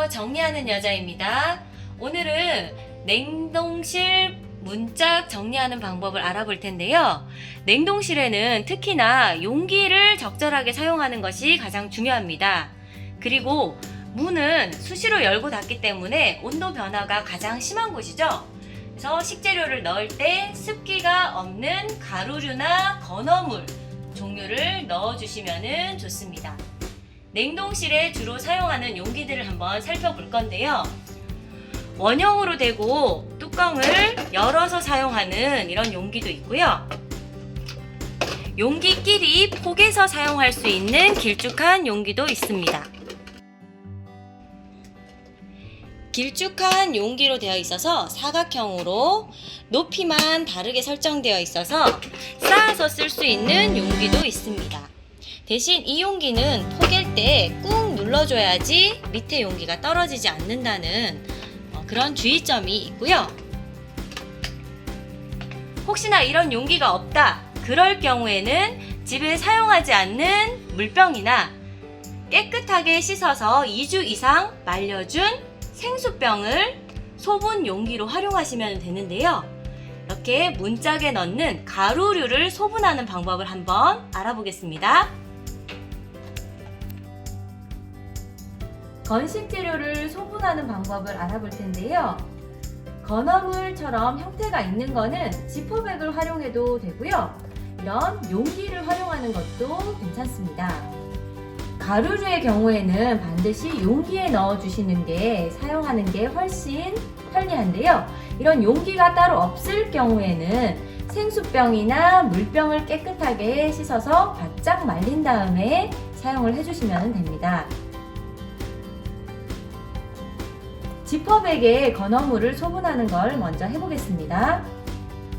안녕하세요. 정리하는 여자입니다. 오늘은 냉동실 문짝 정리하는 방법을 알아볼 텐데요. 냉동실에는 특히나 용기를 적절하게 사용하는 것이 가장 중요합니다. 그리고 문은 수시로 열고 닫기 때문에 온도 변화가 가장 심한 곳이죠. 그래서 식재료를 넣을 때 습기가 없는 가루류나 건어물 종류를 넣어주시면 좋습니다. 냉동실에 주로 사용하는 용기들을 한번 살펴볼 건데요. 원형으로 되고 뚜껑을 열어서 사용하는 이런 용기도 있고요. 용기끼리 포개서 사용할 수 있는 길쭉한 용기도 있습니다. 길쭉한 용기로 되어 있어서 사각형으로 높이만 다르게 설정되어 있어서 쌓아서 쓸 수 있는 용기도 있습니다. 대신 이 용기는 포갤 때 꾹 눌러줘야지 밑에 용기가 떨어지지 않는다는 그런 주의점이 있고요. 혹시나 이런 용기가 없다 그럴 경우에는 집에 사용하지 않는 물병이나 깨끗하게 씻어서 2주 이상 말려준 생수병을 소분 용기로 활용하시면 되는데요. 이렇게 문짝에 넣는 가루류를 소분하는 방법을 한번 알아보겠습니다. 건식 재료를 소분하는 방법을 알아볼 텐데요. 건어물처럼 형태가 있는 거는 지퍼백을 활용해도 되고요. 이런 용기를 활용하는 것도 괜찮습니다. 가루류의 경우에는 반드시 용기에 넣어주시는 게 사용하는 게 훨씬 편리한데요. 이런 용기가 따로 없을 경우에는 생수병이나 물병을 깨끗하게 씻어서 바짝 말린 다음에 사용을 해주시면 됩니다. 지퍼백에 건어물을 소분하는 걸 먼저 해보겠습니다.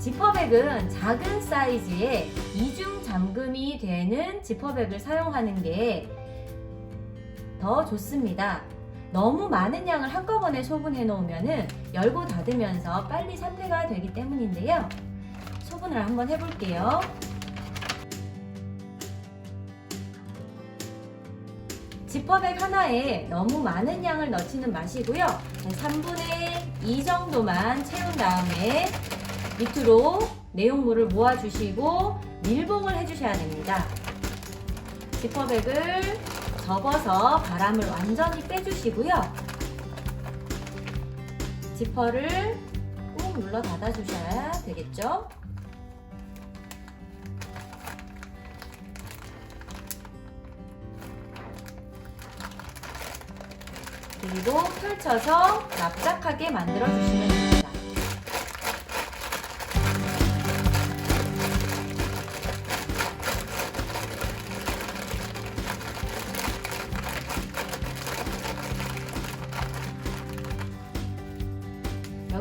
지퍼백은 작은 사이즈의 이중 잠금이 되는 지퍼백을 사용하는 게 더 좋습니다. 너무 많은 양을 한꺼번에 소분해 놓으면 열고 닫으면서 빨리 산패가 되기 때문인데요. 소분을 한번 해볼게요. 지퍼백 하나에 너무 많은 양을 넣지는 마시고요. 3분의 2 정도만 채운 다음에 밑으로 내용물을 모아주시고 밀봉을 해주셔야 됩니다. 지퍼백을 접어서 바람을 완전히 빼주시고요. 지퍼를 꾹 눌러 닫아주셔야 되겠죠. 그리고 펼쳐서 납작하게 만들어 주시면 됩니다.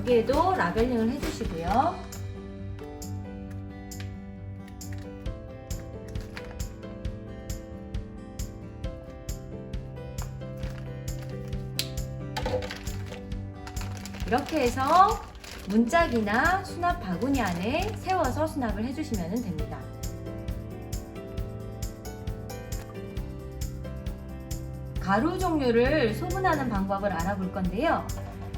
여기에도 라벨링을 해주시고요. 이렇게 해서 문짝이나 수납 바구니 안에 세워서 수납을 해주시면 됩니다. 가루 종류를 소분하는 방법을 알아볼 건데요.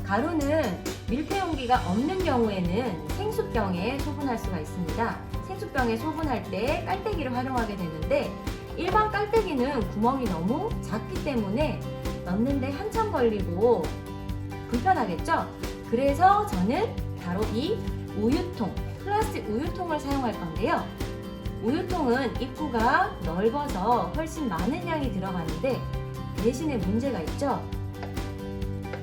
가루는 밀폐 용기가 없는 경우에는 생수병에 소분할 수가 있습니다. 생수병에 소분할 때 깔때기를 활용하게 되는데 일반 깔때기는 구멍이 너무 작기 때문에 넣는데 한참 걸리고 불편하겠죠? 그래서 저는 바로 이 우유통, 플라스틱 우유통을 사용할 건데요. 우유통은 입구가 넓어서 훨씬 많은 양이 들어가는데 대신에 문제가 있죠?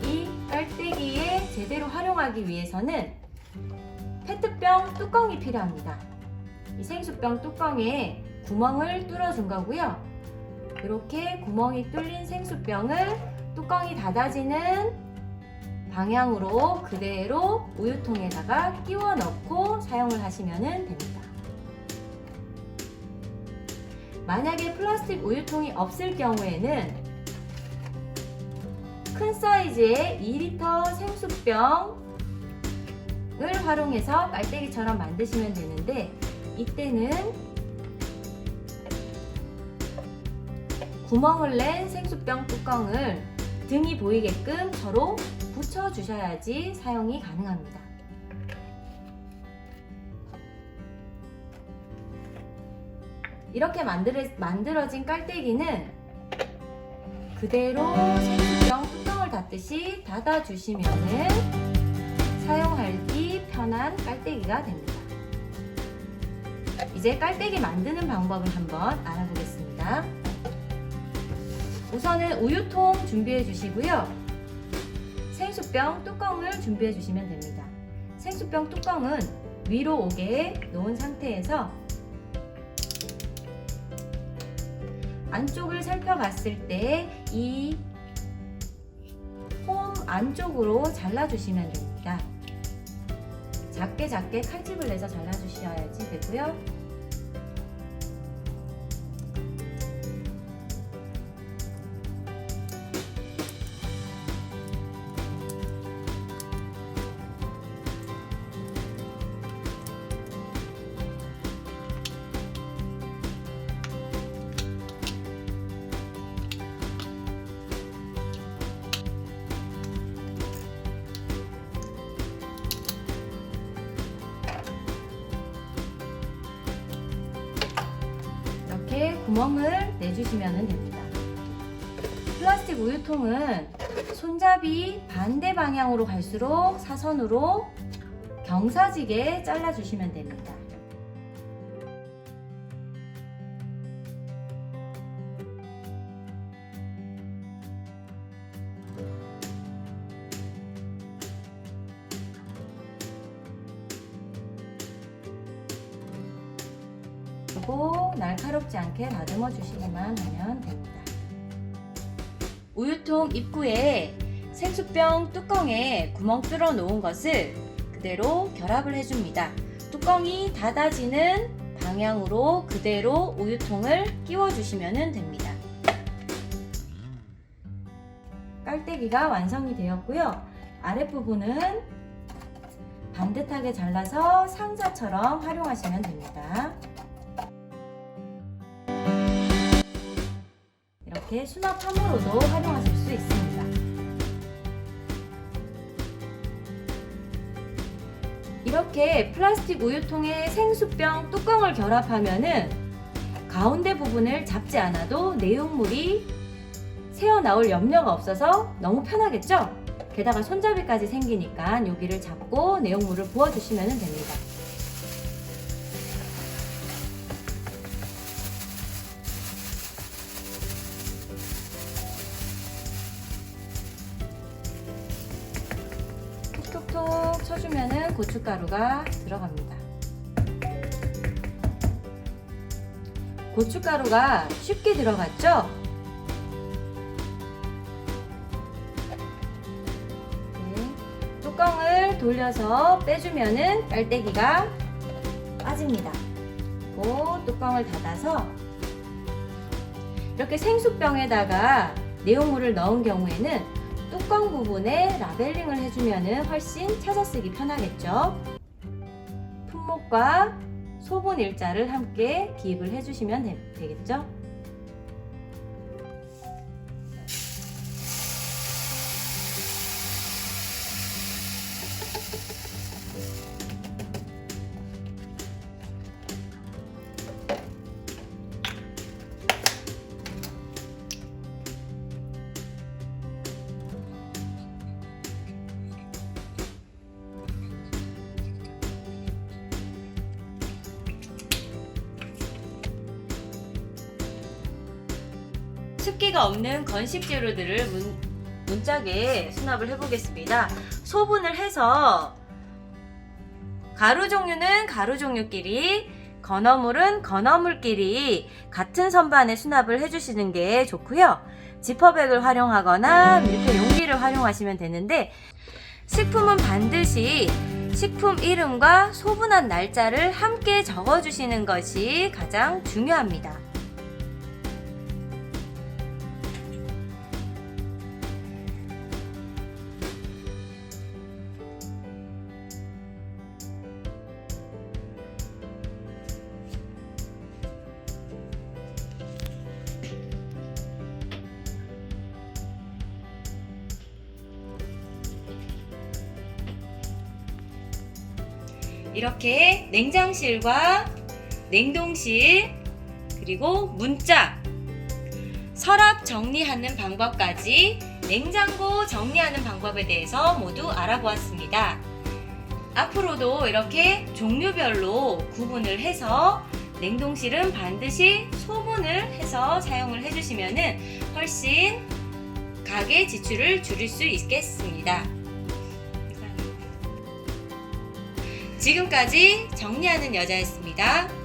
이 깔때기에 제대로 활용하기 위해서는 페트병 뚜껑이 필요합니다. 이 생수병 뚜껑에 구멍을 뚫어준 거고요. 이렇게 구멍이 뚫린 생수병을 뚜껑이 닫아지는 방향으로 그대로 우유통에다가 끼워 넣고 사용을 하시면 됩니다. 만약에 플라스틱 우유통이 없을 경우에는 큰 사이즈의 2리터 생수병을 활용해서 깔때기처럼 만드시면 되는데 이때는 구멍을 낸 생수병 뚜껑을 등이 보이게끔 서로 붙여주셔야지 사용이 가능합니다. 이렇게 만들어진 깔때기는 그대로 생수병 뚜껑을 닫듯이 닫아주시면은 사용하기 편한 깔때기가 됩니다. 이제 깔때기 만드는 방법을 한번 알아보겠습니다. 우선은 우유통 준비해 주시고요. 생수병 뚜껑을 준비해 주시면 됩니다. 생수병 뚜껑은 위로 오게 놓은 상태에서 안쪽을 살펴봤을 때 이 홈 안쪽으로 잘라주시면 됩니다. 작게 칼집을 내서 잘라주셔야지 되고요. 이렇게 구멍을 내주시면 됩니다. 플라스틱 우유통은 손잡이 반대 방향으로 갈수록 사선으로 경사지게 잘라주시면 됩니다. 그리고 날카롭지 않게 다듬어 주시기만 하면 됩니다. 우유통 입구에 생수병 뚜껑에 구멍 뚫어 놓은 것을 그대로 결합을 해줍니다. 뚜껑이 닫아지는 방향으로 그대로 우유통을 끼워 주시면 됩니다. 깔때기가 완성이 되었고요. 아랫부분은 반듯하게 잘라서 상자처럼 활용하시면 됩니다. 이렇게 수납함으로도 활용하실 수 있습니다. 이렇게 플라스틱 우유통에 생수병 뚜껑을 결합하면은 가운데 부분을 잡지 않아도 내용물이 새어나올 염려가 없어서 너무 편하겠죠? 게다가 손잡이까지 생기니까 여기를 잡고 내용물을 부어주시면 됩니다. 톡톡톡 쳐주면 고춧가루가 들어갑니다. 고춧가루가 쉽게 들어갔죠? 네. 뚜껑을 돌려서 빼주면 깔때기가 빠집니다. 그 뚜껑을 닫아서 이렇게 생수병에다가 내용물을 넣은 경우에는 뚜껑 부분에 라벨링을 해주면 훨씬 찾아쓰기 편하겠죠. 품목과 소분 일자를 함께 기입을 해주시면 되겠죠. 습기가 없는 건식 재료들을 문짝에 수납을 해보겠습니다. 소분을 해서 가루 종류는 가루 종류끼리, 건어물은 건어물끼리 같은 선반에 수납을 해주시는 게 좋고요. 지퍼백을 활용하거나 밀폐 용기를 활용하시면 되는데, 식품은 반드시 식품 이름과 소분한 날짜를 함께 적어주시는 것이 가장 중요합니다. 이렇게 냉장실과 냉동실, 그리고 문자, 서랍 정리하는 방법까지 냉장고 정리하는 방법에 대해서 모두 알아보았습니다. 앞으로도 이렇게 종류별로 구분을 해서 냉동실은 반드시 소분을 해서 사용을 해주시면 훨씬 가계 지출을 줄일 수 있겠습니다. 지금까지 정리하는 여자였습니다.